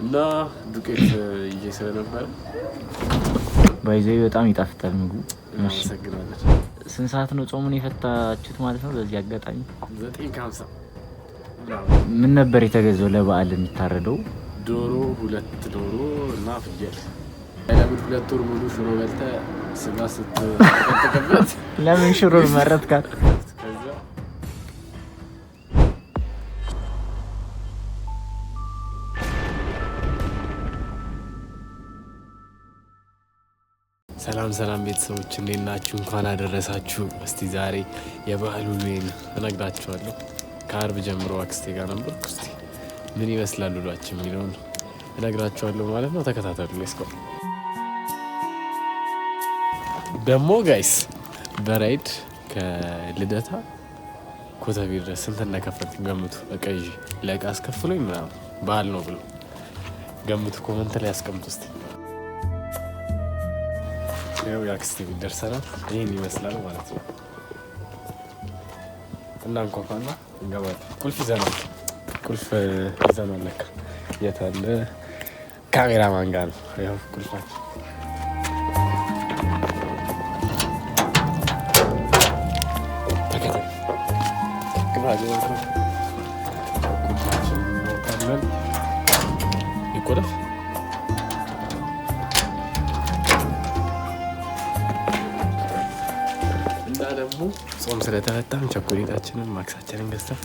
እና ዱቄት ይዤ ስለነበረ ባይዘይ በጣም ይጣፍጣል ምግቡ። እናመሰግናለን። ስንት ሰዓት ነው ጾሙን የፈታችሁት ማለት ነው? በዚህ አጋጣሚ 9:50 ምን ነበር የተገዛው ለበዓል የሚታረደው? ዶሮ፣ 2 ዶሮ እና ፍየል። ለምን 2 ወር ሙሉ ሽሮ በልተህ ስጋ ስትጠቀምበት ለምን ሽሮን መረጥካት? ሰላም ቤተሰቦች እንዴት ናችሁ? እንኳን አደረሳችሁ። እስቲ ዛሬ የበዓል ውሎዬን እነግራችኋለሁ። ከአርብ ጀምሮ አክስቴ ጋር ነበርኩ። እስቲ ምን ይመስላል ውሏችን የሚለውን እነግራችኋለሁ ማለት ነው። ተከታተሉ። ሌስኮ ደግሞ ጋይስ በራይድ ከልደታ ኮተቤ ድረስ ስንት እንደከፈልኩ ገምቱ። እቃ ይዤ ለእቃ አስከፍሎኝ ምናምን በዓል ነው ብሎ ገምቱ። ኮመንት ላይ አስቀምጡ እስቲ። ያው ያክስቴ ቤት ደርሰናል። ይሄን ይመስላል ማለት ነው። እና እንኳኳና እንገባለን። ቁልፍ ይዘናል ለካ። የት አለ? ካሜራማን ጋር ነው። ያው ቁልፋችን ተከተል ግባጅ ነው። ቁልፋችን እንወጣለን። ይቆለፍ ደግሞ ጾም ስለተፈታም ቸኮሌታችንን ማክሳችንን ገዝተን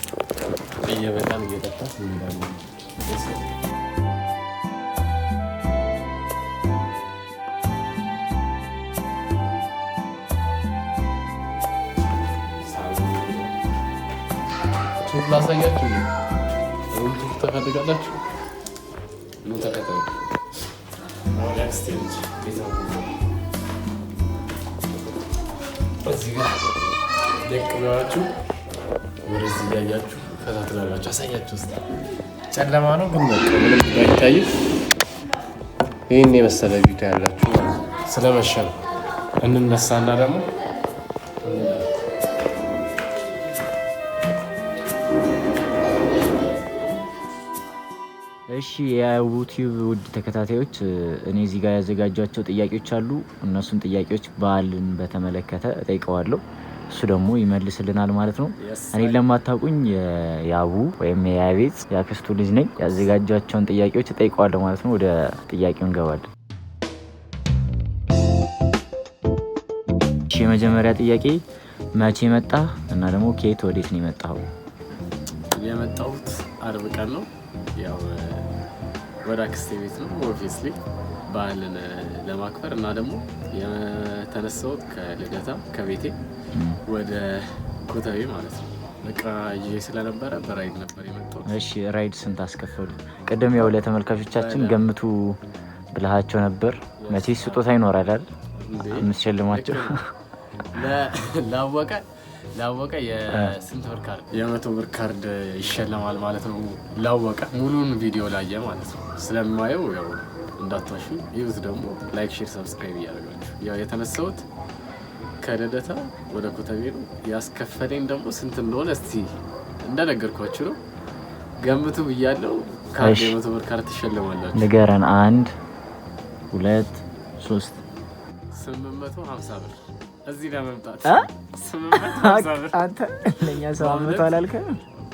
እየበላን እየጠጣን እንሄዳለን። ሱፍ ላሳያችሁ። ሱፍ ተፈልጋላችሁ? ኑ ተከተሉ። እዚህ ጋር ደቅ ብላችሁ ወደዚህ እያያችሁ ፈታ ትላላችሁ። አሳያችሁ ውስጥ ጨለማ ነው ግን በቃ ምንም ባይታይም ይህን የመሰለ ቪዲዮ ያላችሁ ስለመሸ ነው። እንነሳና ደግሞ እሺ የዩቲዩብ ውድ ተከታታዮች እኔ እዚህ ጋር ያዘጋጇቸው ጥያቄዎች አሉ። እነሱን ጥያቄዎች በዓልን በተመለከተ እጠይቀዋለሁ። እሱ ደግሞ ይመልስልናል ማለት ነው። እኔ ለማታውቁኝ የያቡ ወይም የያቤት ያክስቱ ልጅ ነኝ። ያዘጋጇቸውን ጥያቄዎች እጠይቀዋለሁ ማለት ነው። ወደ ጥያቄው እንገባለን። እሺ የመጀመሪያ ጥያቄ መቼ መጣ እና ደግሞ ከየት ወዴት ነው የመጣው? የመጣሁት አርብ ቀን ነው። ያው ወደ አክስቴ ቤት ነው ኦብቪየስሊ በዓልን ለማክበር እና ደግሞ የተነሳሁት ከልደታ ከቤቴ ወደ ኮተቤ ማለት ነው። በቃ ይዤ ስለነበረ በራይድ ነበር የመጣሁት። እሺ ራይድ ስንት አስከፈሉ? ቅድም ያው ለተመልካቾቻችን ገምቱ ብለሃቸው ነበር። መቼስ ስጦታ ይኖራል አይደል? የምትሸልማቸው ላወቀ የስንት ብር ካርድ የ100 ብር ካርድ ይሸለማል ማለት ነው። ላወቀ ሙሉን ቪዲዮ ላየ ማለት ነው። ስለማየው ያው እንዳትዋሹ ይሁት። ደግሞ ላይክ፣ ሼር፣ ሰብስክራይብ እያደረጋችሁ ያው የተነሳሁት ከልደታ ወደ ኮተቤ ነው። ያስከፈለኝ ደግሞ ስንት እንደሆነ እስቲ እንደነገርኳችሁ ነው ገምቱ ብያለሁ። ካርድ የ100 ብር ካርድ ትሸለማላችሁ። ንገረን። 1 2 3 850 ብር እዚህ ለመምጣት 850 ብር። አንተ ለኛ 700 አላልከም?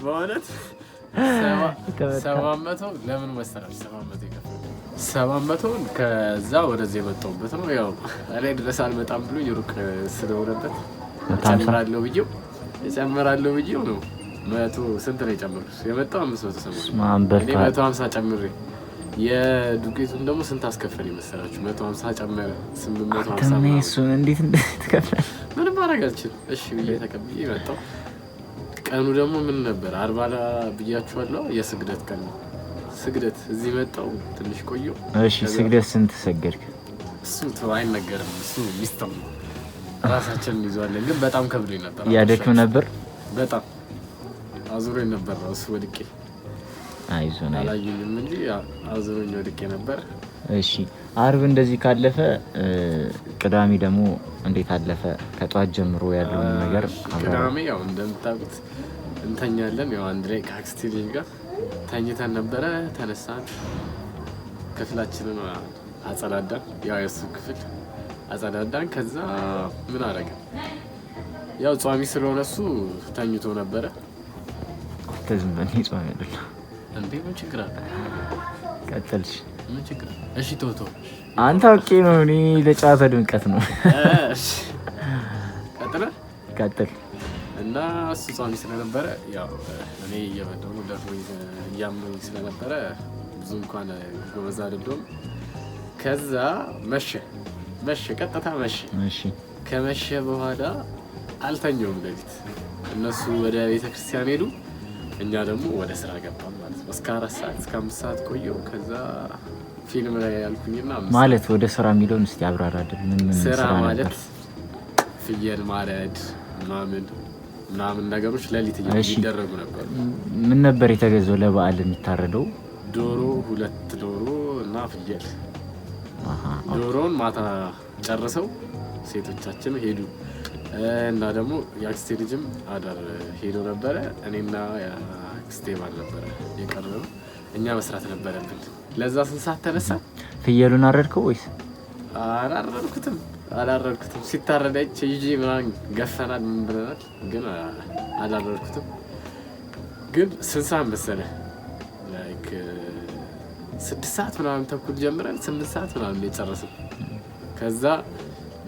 በእውነት 700 ለምን መሰላችሁ? 700 ይከፍላል። 700 ከዛ ወደዚህ የመጣሁበት ነው። ያው እኔ ድረስ አልመጣም ብሎ ይሩቅ ስለሆነበት እጨምራለሁ ብዬው ነው። 100 ስንት ነው የጨመሩት? የመጣው 580 እኔ 150 ጨምሬ የዱቄቱን ደግሞ ስንት አስከፈል ይመስላችሁ? 150 ጨመረ 850 ነው። እሱን እንዴት እንደተከፈለ ምንም ማድረግ አልችልም። እሺ ብዬ ተቀብዬ መጣሁ። ቀኑ ደግሞ ምን ነበር? 40 ብያችኋለሁ። የስግደት ቀን ነው። ስግደት እዚህ መጣሁ። ትንሽ ቆየሁ። እሺ ስግደት ስንት ሰገድክ? እሱ አይነገርም። እሱ ሚስጥር ነው። ራሳችንን እንይዘዋለን። ግን በጣም ከብዶኝ ነበር። ያደክም ነበር። በጣም አዙሮኝ ነበር። እሱ ወድቄ አይዞን አላየኝም እንጂ አዙሮኝ ወድቄ ነበር። እሺ አርብ እንደዚህ ካለፈ ቅዳሜ ደግሞ እንዴት አለፈ? ከጧት ጀምሮ ያለው ነገር ቅዳሜ ያው እንደምታውቁት እንተኛለን። ያው አንድ ላይ ከአክስቴ ልጅ ጋር ተኝተን ነበረ። ተነሳን ክፍላችንን አጸዳዳን። ያው የሱ ክፍል አጸዳዳን። ከዛ ምን አደረገ? ያው ጿሚ ስለሆነ እሱ ተኝቶ ነበረ። ከዝም በኔ ጿሚ አይደለም እንዴ? ምን ችግር አለ? ቀጥልሽ። ምን ችግር? እሺ ቶቶ አንተ ኦኬ ነው። እኔ ለጨዋታ ድምቀት ነው። እሺ ቀጥል። እና እሱ ጿሚ ስለነበረ ያው እኔ እየበደሉ ደፍሮኝ እያመመኝ ስለነበረ ብዙ እንኳን ጎበዝ አይደለሁም። ከዛ መሸ ቀጥታ መሸ። ከመሸ በኋላ አልተኛውም ሌሊት። እነሱ ወደ ቤተክርስቲያን ሄዱ፣ እኛ ደግሞ ወደ ስራ ገባን ማለት ነው። እስከ 4 ሰዓት እስከ 5 ሰዓት ቆየው። ከዛ ፊልም ላይ ያልኩኝና ማለት ወደ ስራ የሚለውን እስቲ አብራራልን። ምን ስራ ማለት ፍየል ማረድ ምናምን ነገሮች ሌሊት እየተደረጉ ነበር። ምን ነበር የተገዛው ለበዓል የሚታረደው? ዶሮ፣ 2 ዶሮ እና ፍየል። ዶሮውን ማታ ጨርሰው ሴቶቻችን ሄዱ እና ደግሞ የአክስቴ ልጅም አዳር ሄዶ ነበረ። እኔና የአክስቴ ባል ነበረ የቀረው። እኛ መስራት ነበረብን። ለዛ ስንት ሰዓት ተነሳ? ፍየሉን አረድከው ወይስ? አላረድኩትም። ሲታረዳች ይዤ ምናምን ገፈናል፣ ምን ብለናል፣ ግን አላረድኩትም። ግን ስንት ሰዓት መሰለህ? ላይክ 6 ሰዓት ምናምን ተኩል ጀምረን 8 ሰዓት ምናምን የጨረስን። ከዛ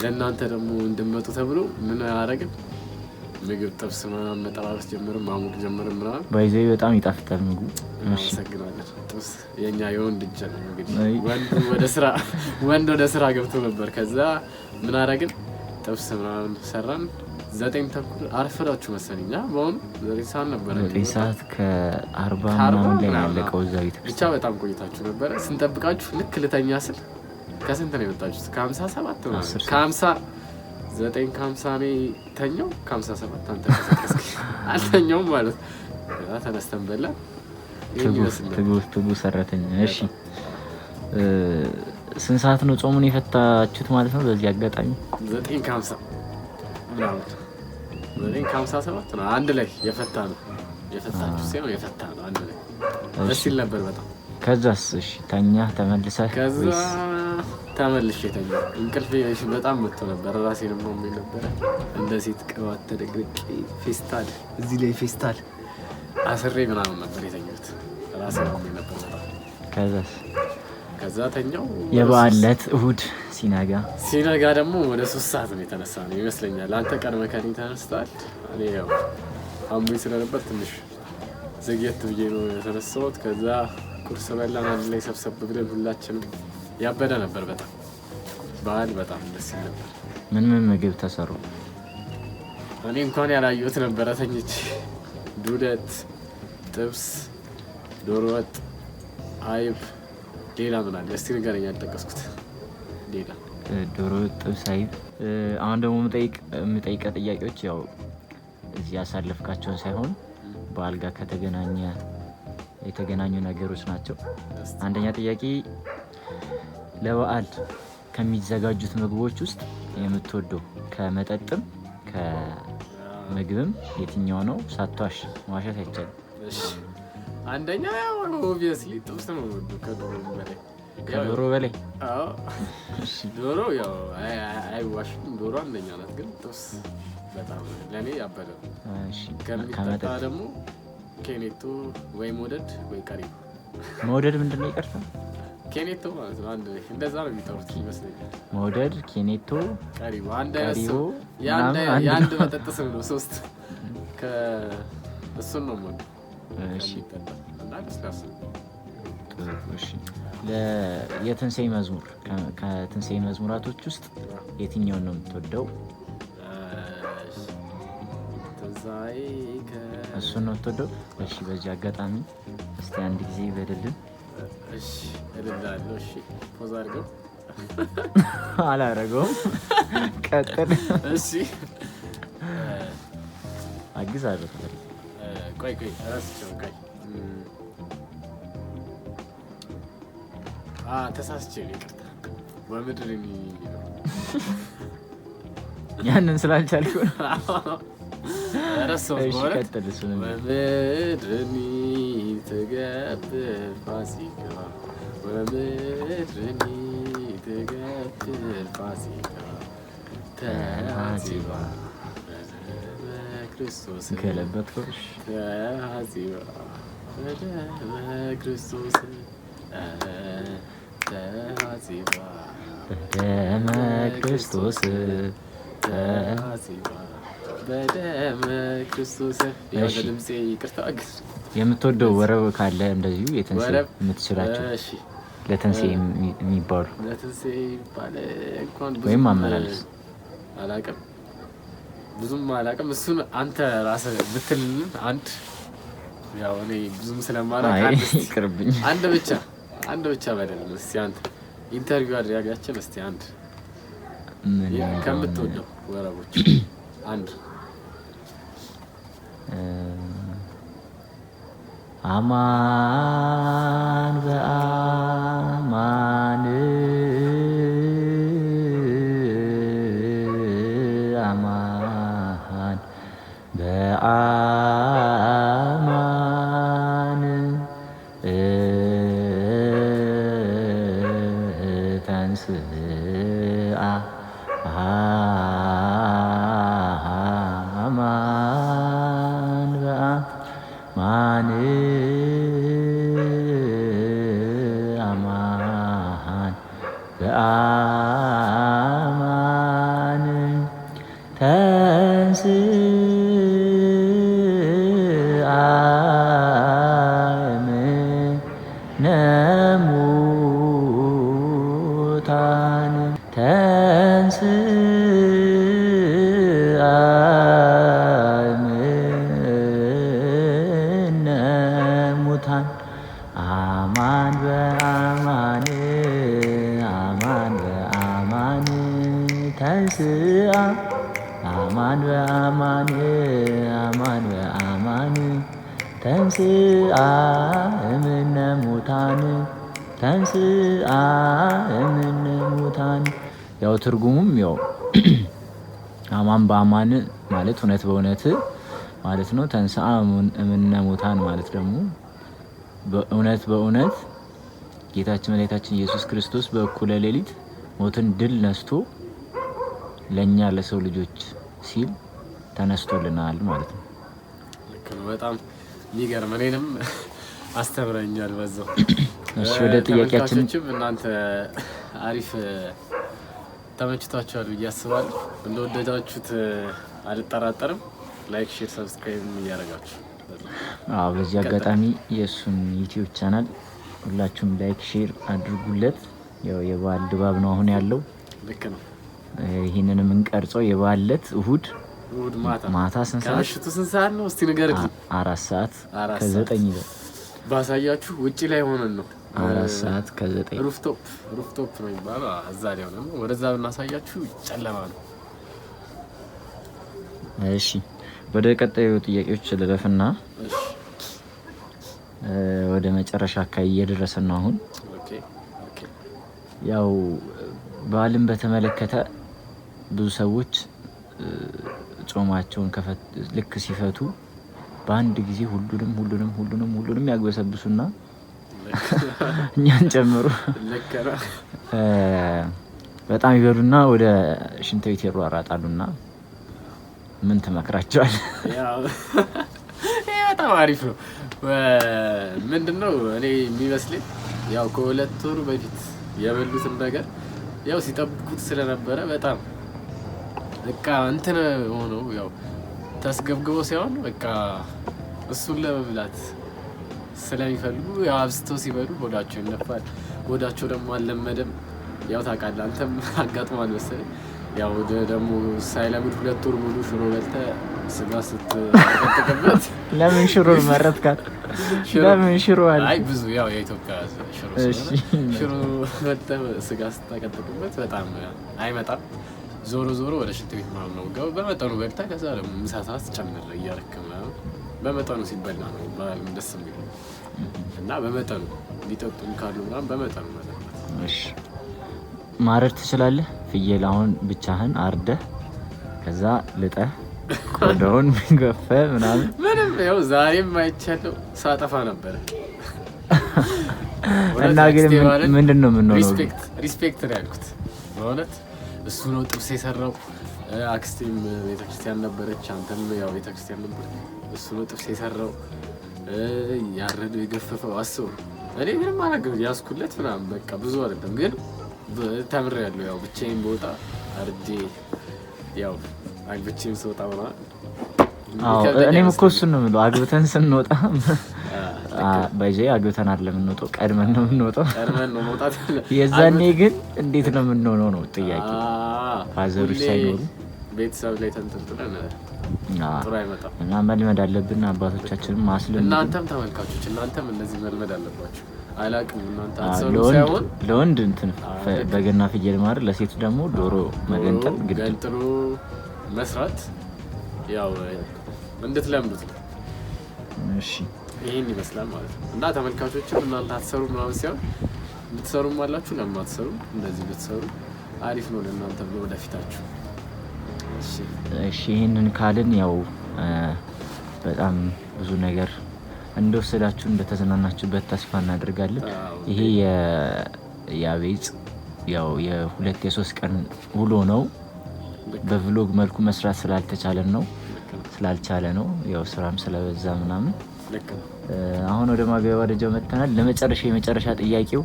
ለእናንተ ደግሞ እንድመጡ ተብሎ ምን አደረግን? ምግብ ጥብስ ምናምን መጠባበስ ጀምርን፣ ማሞቅ ጀምርን ምናምን። ባይዘይ በጣም ይጣፍጣል ምግቡ። እናመሰግናለን። ጥብስ የኛ የወንድ እጅ ነው እንግዲህ። ወንድ ወደ ስራ ገብቶ ነበር። ከዛ ምን አደረግን? ጥብስ ምናምን ሰራን። 9 ተኩል አርፈዳችሁ መሰለኝ። በአሁኑ 9 ሰዓት ነበረ። 9 ሰዓት ከ40 ምናምን ላይ ያለቀው እዛ ቤት። ብቻ በጣም ቆይታችሁ ነበረ። ስንጠብቃችሁ ልክ ልተኛ ስል ከስንት ነው የመጣችሁት? ከ57 ነው። ከ59 ከ50 እኔ ተኛው፣ ከ57 አንተ ተቀስቀስ አልተኛውም ማለት ነው። ከዛ ተነስተን በላን። ትጉ ሰራተኛ። እሺ ስንት ሰዓት ነው ጾሙን የፈታችሁት ማለት ነው? በዚህ አጋጣሚ 9 ከ50 ምናምን 9 ከ57 ነው አንድ ላይ የፈታ ነው። የፈታችሁ ሳይሆን የፈታ ነው አንድ ላይ። ደስ ይል ነበር በጣም። ከዛስ? እሺ ተኛ ተመልሰህ? ከዛ ተመልሼ ተኛሁ። እንቅልፌ በጣም መጥቶ ነበር። ራሴንም ነው የሚል ነበር። እንደ ሴት ቅባት ተደቅድቄ ፌስታል እዚህ ላይ ፌስታል አስሬ ምናምን ነበር የተኛሁት። ራሴ ነው የሚል ነበር በጣም። ከዛስ? ከዛ ተኛው። የበዓል ዕለት እሑድ ሲነጋ ደግሞ ወደ 3 ሰዓት ነው የተነሳ ነው ይመስለኛል። አንተ ቀድመህ ከእኔ ተነስተሃል። እኔ ያው አሞኝ ስለነበር ትንሽ ዘግየት ብዬ ነው የተነሳሁት። ከዛ ቁርስ በላን አንድ ላይ ሰብሰብ ብለን ሁላችንም። ያበደ ነበር በጣም። በዓል በጣም ደስ ይል ነበር። ምን ምግብ ተሰሩ? እኔ እንኳን ያላየሁት ነበረ ተኝቼ። ዱለት፣ ጥብስ፣ ዶሮ ወጥ፣ አይብ፣ ሌላ ምን አለ እስቲ ንገረኝ። ያልጠቀስኩት ሌላ ዶሮ ወጥ፣ ጥብስ፣ አይብ። አሁን ደግሞ የምጠይቀ ጥያቄዎች ያው እዚህ ያሳለፍካቸውን ሳይሆን በዓል ጋር የተገናኙ ነገሮች ናቸው። አንደኛ ጥያቄ ለበዓል ከሚዘጋጁት ምግቦች ውስጥ የምትወደው ከመጠጥም ከምግብም የትኛው ነው? ሳትዋሽ መዋሸት አይቻልም። አንደኛ ኦብቪየስሊ ጥብስ ነው ከዶሮ በላይ። አዎ ዶሮ ያው አይዋሽም፣ ዶሮ አንደኛ ናት። ግን ጥብስ በጣም ለኔ ያበደ ነው። እሺ ከመጠጥ ደግሞ ኬኔቶ ወይ መውደድ ወይ ቀሪቦ። መውደድ ምንድነው? ይቅርታ ኬኔቶ ማለት ነው። አንድ እንደዛ ነው የሚጠሩት ይመስለኛል። መውደድ፣ ኬኔቶ፣ ቀሪቦ አንድ አይነት ነው። የአንድ መጠጥ ስም ነው። 3 እሱን ነው የምወደው። እሺ እና ደስታስ? እሺ የትንሣኤ መዝሙር ከትንሣኤ መዝሙራቶች ውስጥ የትኛውን ነው የምትወደው? ትንሣኤ እሱን ነው የምትወደው? እሺ በዚህ አጋጣሚ እስቲ አንድ ጊዜ በደልን። እሺ እልላለሁ። እሺ ፖዝ አድርገው። አላረገውም። ቀጥል። እሺ አግዛለሁ። ቆይ እራስቸው ቆይ ተሳስቼ ነው ይቅርታ። በምድር ያንን ስላልቻልኩ በምድር ትገብር ፋሲካ ወምድርኒ ትገትር ፋሲካ ተሐጺባ ክርስቶስ ገለበጥኩሽ ተሐጺባ በደመ ክርስቶስ ተሐጺባ በደመ ክርስቶስ ተሐጺባ በደመ ክርስቶስ። ያው ድምጼ ይቅርታ ግን የምትወደው ወረብ ካለ እንደዚሁ የተንሴ ወረብ የምትችላቸው እሺ ለተንሴ የሚባሉ ለተንሴ ይባል እንኳን ወይም አመላለስ አላውቅም፣ ብዙም አላውቅም። እሱን አንተ ራስህ ብትልልን አንድ ያው እኔ ብዙም ስለማላውቅ ይቅርብኝ። አንድ ብቻ በደል እስቲ አንተ ኢንተርቪው አድርጋችን እስቲ አንድ ከምትወደው ወረቦች አንድ አማን በአማን አማን በአማን ተንሥአ አማን በአማን አማን በአማን ተንሥአ እምነ ሙታን ተንሥአ እምነ ሙታን አማን በአማን አማን በአማን ተንሥአ አማን በአማን አማን በአማን ተንሥአ እምነ ሙታን ተንሥአ እምነ ሙታን። ያው ትርጉሙም ያው አማን በአማን ማለት እውነት በእውነት ማለት ነው። ተንሥአ እምነ ሙታን ማለት ደግሞ በእውነት በእውነት ጌታችን መድኃኒታችን ኢየሱስ ክርስቶስ በእኩለ ሌሊት ሞትን ድል ነስቶ ለእኛ ለሰው ልጆች ሲል ተነስቶልናል ማለት ነው። ልክ ነው። በጣም የሚገርም እኔንም አስተምረኛል በዛው። እሺ ወደ ጥያቄያችን እናንተ አሪፍ ተመችቷችኋል ብዬ አስባለሁ። እንደወደዳችሁት አልጠራጠርም። ላይክ፣ ሼር፣ ሰብስክራይብ እያደረጋችሁ በዚህ አጋጣሚ የእሱን ዩቲዩብ ቻናል ሁላችሁም ላይክ ሼር አድርጉለት። ያው የበዓል ድባብ ነው አሁን ያለው። ልክ ነው። ይህንን የምንቀርጸው የበዓል ዕለት እሁድ ማታ ስንት ሰዓት ነው? እስቲ ንገርልኝ። 4 ሰዓት ከ9 ይላል። ባሳያችሁ ውጪ ላይ ሆነን ነው 4 ሰዓት ከ9 ሩፍቶፕ ነው የሚባለው። እዛ ላይ ሆነን ነው። ወደዛ ብናሳያችሁ ጨለማ ነው። እሺ ወደ ቀጣዩ ጥያቄዎች ልለፍና ወደ መጨረሻ አካባቢ እየደረሰን ነው አሁን። ያው በዓልን በተመለከተ ብዙ ሰዎች ጾማቸውን ልክ ሲፈቱ በአንድ ጊዜ ሁሉንም ያግበሰብሱና እኛን ጨምሮ በጣም ይበሉና ወደ ሽንት ቤት ይሯሯጣሉና ምን ትመክራቸዋል? በጣም አሪፍ ነው። ምንድነው እኔ የሚመስለኝ ያው ከ2 ወር በፊት የበሉትን ነገር ያው ሲጠብቁት ስለነበረ በጣም በቃ እንትን ሆኖ ያው ተስገብግቦ ሳይሆን በቃ እሱን ለመብላት ስለሚፈልጉ ያው አብዝተው ሲበሉ ሆዳቸው ይነፋል። ሆዳቸው ደግሞ አልለመደም። ያው ታውቃለህ አንተም አጋጥሟል መሰለኝ። ያው ደግሞ ሳይለምድ 2 ወር ሙሉ ሽሮ በልተህ ስጋ ስትጠቀምበት ለምን ሽሮን መረጥካት? ለምን ሽሮ አለ? አይ ብዙ ያው የኢትዮጵያ ሽሮ ሽሮ በልተህ ስጋ ስትጠቀምበት በጣም አይመጣም። ዞሮ ወደ ሽንት ቤት ምናምን ነው ገው በመጠኑ በልተህ ከዛ ደግሞ ምሳ ሰዓት ጨምር እያደረክ ምናምን በመጠኑ ሲበላ ነው በዓልም ደስ የሚለው እና በመጠኑ ሊጠጡም ካሉ ምናምን በመጠኑ ማለት ነው። እሺ ማረድ ትችላለህ? ፍየል አሁን ብቻህን አርደህ ከዛ ልጠህ ቆዳውን ገፈህ ምናምን ምንም ያው ዛሬም አይቻለሁ። ሳጠፋ ነበረ እና ግን ምንድን ነው የምንሆነው? ሪስፔክት ነው ያልኩት በእውነት እሱ ነው ጥብስ የሰራው። አክስቴም ቤተክርስቲያን ነበረች፣ አንተም ያው ቤተክርስቲያን ነበር። እሱ ነው ጥብስ የሰራው ያረደው የገፈፈው። አስቡ እኔ ምንም አላገም ያስኩለት ምናምን በቃ ብዙ አይደለም ግን ተምሬያለሁ። ያው ብቻዬን በወጣ አርጄ ያው አግብቼም ስወጣ ምናምን እኔም እኮ እሱን ነው የምለው። አግብተን ስንወጣ በዚህ አግብተን አይደለም የምንወጣው፣ ቀድመን ነው የምንወጣው። የዛኔ ግን እንዴት ነው የምንሆነው ነው ጥያቄ። ፋዘሮች ሳይኖሩ ቤተሰብ ላይ ተንጠልጥለን ጥሩ አይመጣም እና መልመድ አለብን። አባቶቻችንም ማስለም እናንተም ተመልካቾች እናንተም እንደዚህ መልመድ አለባችሁ። አላቅም እናንተ አትሰሩ ሳይሆን ለወንድ እንትን በገና ፍየል ማር፣ ለሴት ደግሞ ዶሮ መገንጠል ገንጥሎ መስራት ያው እንድትለምዱት ነው። እሺ ይሄን ይመስላል ማለት ነው። እና ተመልካቾችም እናንተ አትሰሩ ምናምን ሳይሆን ብትሰሩም አላችሁ ለማትሰሩ እንደዚህ ብትሰሩ አሪፍ ነው ለእናንተ ብሎ ወደፊታችሁ። እሺ ይሄንን ካልን ያው በጣም ብዙ ነገር እንደወሰዳችሁ እንደተዝናናችሁበት ተስፋ እናደርጋለን። ይሄ የአቤጽ ያው የ2-3 ቀን ውሎ ነው። በቭሎግ መልኩ መስራት ስላልቻለ ነው ያው ስራም ስለበዛ ምናምን። አሁን ወደ ማገባደጃው መጥተናል። የመጨረሻ ጥያቄው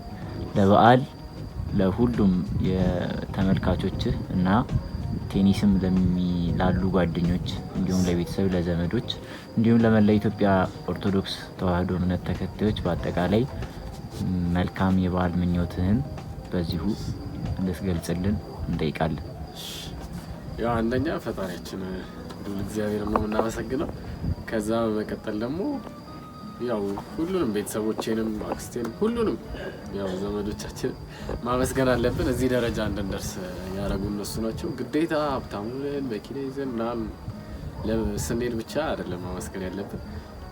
ለበዓል ለሁሉም የተመልካቾች እና ቴኒስም ላሉ ጓደኞች እንዲሁም ለቤተሰብ ለዘመዶች እንዲሁም ለመላ ኢትዮጵያ ኦርቶዶክስ ተዋሕዶ እምነት ተከታዮች በአጠቃላይ መልካም የበዓል ምኞትህን በዚሁ እንድትገልጽልን እንጠይቃለን። ያው አንደኛ ፈጣሪያችን እግዚአብሔር ነው የምናመሰግነው። ከዛ በመቀጠል ደግሞ ያው ሁሉንም ቤተሰቦቼንም አክስቴንም ሁሉንም ያው ዘመዶቻችን ማመስገን አለብን። እዚህ ደረጃ እንድንደርስ ያደረጉ እነሱ ናቸው። ግዴታ ሀብታሙን መኪና ይዘን ምናምን ስንሄድ ብቻ አይደለም ማመስገን ያለብን።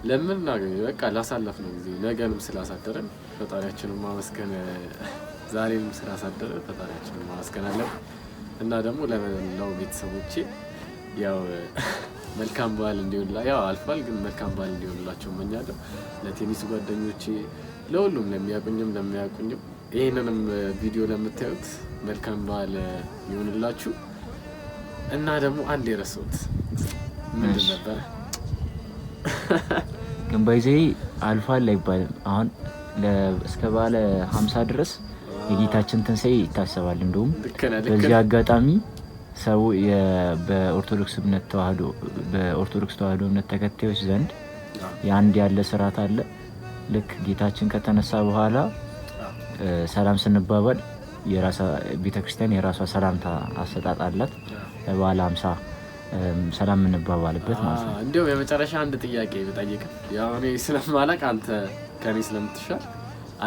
ለምን በቃ ላሳለፍነው ጊዜ ነገንም ስላሳደረን ፈጣሪያችንን ማመስገን፣ ዛሬንም ስላሳደረን ፈጣሪያችንን ማመስገን አለብን። እና ደግሞ ለመላው ቤተሰቦቼ ያው መልካም በዓል እንዲሆንላ ያው አልፏል፣ ግን መልካም በዓል እንዲሆንላቸው እመኛለሁ። ለቴኒስ ጓደኞቼ ለሁሉም ለሚያቁኝም ለሚያቁኝም ይህንንም ቪዲዮ ለምታዩት መልካም በዓል ይሆንላችሁ። እና ደግሞ አንድ የረሳሁት ምንድን ነበረ? ግን ባይዜ አልፏል አይባልም። አሁን እስከ በዓለ 50 ድረስ የጌታችን ትንሣኤ ይታሰባል። እንደውም በዚህ አጋጣሚ ሰው በኦርቶዶክስ ተዋሕዶ እምነት ተከታዮች ዘንድ የአንድ ያለ ስርዓት አለ። ልክ ጌታችን ከተነሳ በኋላ ሰላም ስንባባል ቤተክርስቲያን የራሷ ሰላምታ አሰጣጥ አላት። በበዓለ 50 ሰላም የምንባባልበት ማለት ነው። እንዲያው የመጨረሻ አንድ ጥያቄ ብጠይቅህ፣ ያው እኔ ስለማላቅ አንተ ከኔ ስለምትሻል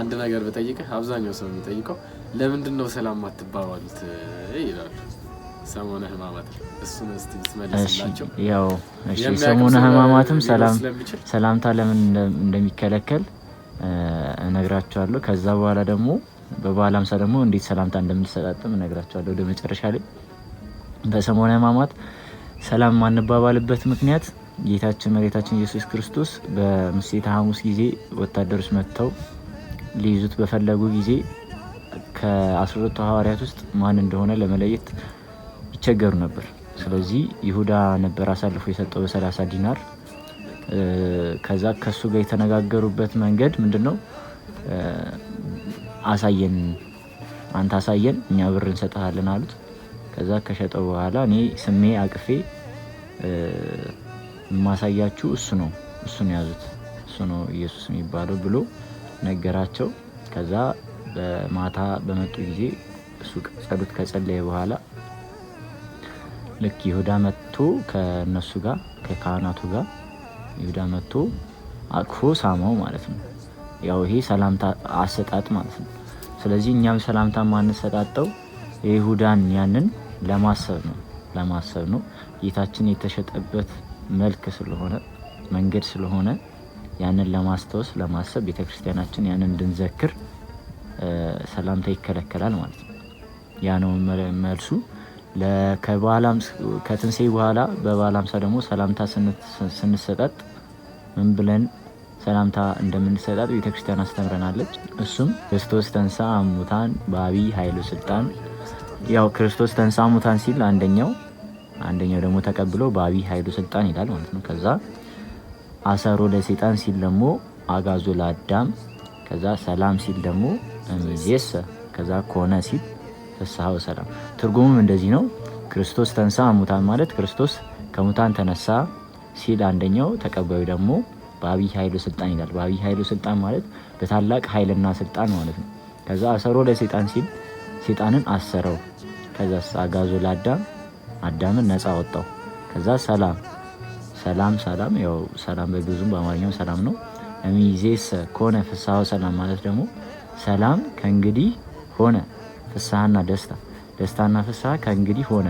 አንድ ነገር ብጠይቅህ፣ አብዛኛው ሰው የሚጠይቀው ለምንድን ነው ሰላም ማትባባሉት ይላሉ። ሰሞነ ሕማማት እሱን እስቲ ትመልስላቸው። ያው እሺ ሰሞነ ሕማማትም ሰላምታ ለምን እንደሚከለከል እነግራቸዋለሁ። ከዛ በኋላ ደግሞ በበዓለ 50 ደግሞ እንዴት ሰላምታ እንደምንሰጣጥም እነግራቸዋለሁ። ወደ መጨረሻ ላይ በሰሞነ ሕማማት ሰላም ማንባባልበት ምክንያት ጌታችን መድኃኒታችን ኢየሱስ ክርስቶስ በምሴተ ሐሙስ ጊዜ ወታደሮች መጥተው ሊይዙት በፈለጉ ጊዜ ከ12 ሐዋርያት ውስጥ ማን እንደሆነ ለመለየት ይቸገሩ ነበር። ስለዚህ ይሁዳ ነበር አሳልፎ የሰጠው በ30 ዲናር። ከዛ ከሱ ጋር የተነጋገሩበት መንገድ ምንድነው? አንተ አሳየን እኛ ብር እንሰጥሃለን አሉት። ከዛ ከሸጠው በኋላ እኔ ስሜ አቅፌ ማሳያችሁ እሱን ያዙት፣ እሱ ነው ኢየሱስ የሚባለው ብሎ ነገራቸው። ከዛ በማታ በመጡ ጊዜ እሱ ጸሎት ከጸለየ በኋላ ልክ ይሁዳ መጥቶ ከነሱ ጋር ከካህናቱ ጋር ይሁዳ መጥቶ አቅፎ ሳመው ማለት ነው። ያው ይሄ ሰላምታ አሰጣጥ ማለት ነው። ስለዚህ እኛም ሰላምታ ማንሰጣጠው የይሁዳን ያንን ለማሰብ ነው። ጌታችን የተሸጠበት መልክ ስለሆነ መንገድ ስለሆነ ያንን ለማሰብ ቤተክርስቲያናችን ያንን እንድንዘክር ሰላምታ ይከለከላል ማለት ነው። ያ ነው መልሱ። ከትንሣኤ በኋላ በበዓለ 50 ደግሞ ሰላምታ ስንሰጣጥ ምን ብለን ሰላምታ እንደምንሰጣጥ ቤተክርስቲያን አስተምረናለች። እሱም ክርስቶስ ተንሥአ እሙታን በአቢይ ኃይሉ ስልጣን። ያው ክርስቶስ ተንሥአ እሙታን ሲል አንደኛው ደግሞ ተቀብሎ በአቢይ ኃይሉ ስልጣን ይላል ማለት ነው። ከዛ አሰሮ ለሰይጣን ሲል ደግሞ አጋዞ ለአዳም። ከዛ ሰላም ሲል ደግሞ እምይእዜሰ። ከዛ ኮነ ሲል ፍስሐ ወሰላም። ትርጉሙም እንደዚህ ነው። ክርስቶስ ተንሥአ እሙታን ማለት ክርስቶስ ከሙታን ተነሳ ሲል አንደኛው፣ ተቀባዩ ደግሞ በአቢይ ኃይሉ ስልጣን ይላል። በአቢይ ኃይሉ ስልጣን ማለት በታላቅ ኃይልና ስልጣን ማለት ነው። ከዛ አሰሮ ለሰይጣን ሲል ሰይጣንን አሰረው። ከዛ አጋዞ ለአዳም አዳምን ነፃ ወጣው። ከዛ ሰላም ያው ሰላም በግዕዙም በአማርኛው ሰላም ነው። እምይእዜሰ ኮነ ፍስሐ ወሰላም ማለት ደግሞ ሰላም ከእንግዲህ ሆነ፣ ፍስሐና ደስታና ፍስሐ ከእንግዲህ ሆነ።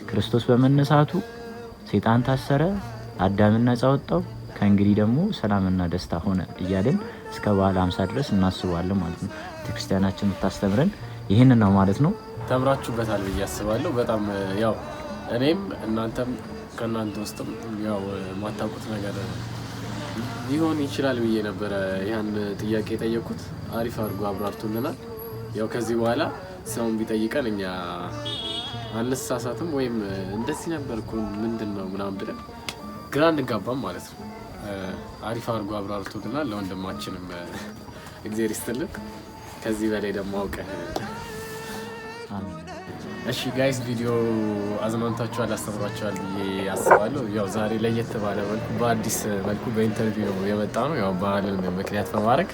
ክርስቶስ በመነሳቱ ሰይጣን ታሰረ፣ አዳምን ነፃ ወጣው። ከእንግዲህ ደግሞ ሰላምና ደስታ ሆነ እያልን እስከ በዓለ ሃምሳ ድረስ እናስባለን ማለት ነው። ቤተክርስቲያናችን የምታስተምረን ይህንን ነው ማለት ነው። ተምራችሁበታል ብዬ አስባለሁ። በጣም ያው እኔም እናንተም ከእናንተ ውስጥም ያው የማታውቁት ነገር ሊሆን ይችላል ብዬ ነበረ ያን ጥያቄ የጠየኩት። አሪፍ አድርጎ አብራርቶልናል። ያው ከዚህ በኋላ ሰውን ቢጠይቀን እኛ አንሳሳትም፣ ወይም እንደዚህ ነበርኩ ምንድን ነው ምናምን ብለን ግራ እንጋባም ማለት ነው። አሪፍ አድርጎ አብራርቶልናል። ለወንድማችንም እግዚአብሔር ይስጥልን። ከዚህ በላይ ደግሞ አውቀህ እሺ ጋይስ፣ ቪዲዮ አዝናንታችኋል፣ አስተምሯችኋል ብዬ አስባለሁ። ያው ዛሬ ለየት ባለ መልኩ በአዲስ መልኩ በኢንተርቪው የመጣ ነው። ያው ባህልን ምክንያት በማድረግ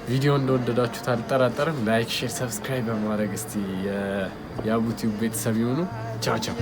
ቪዲዮ እንደወደዳችሁት አልጠራጠርም። ላይክ፣ ሼር፣ ሰብስክራይብ በማድረግ እስቲ የአቡቲዩብ ቤተሰብ ይሁኑ። ቻው ቻው።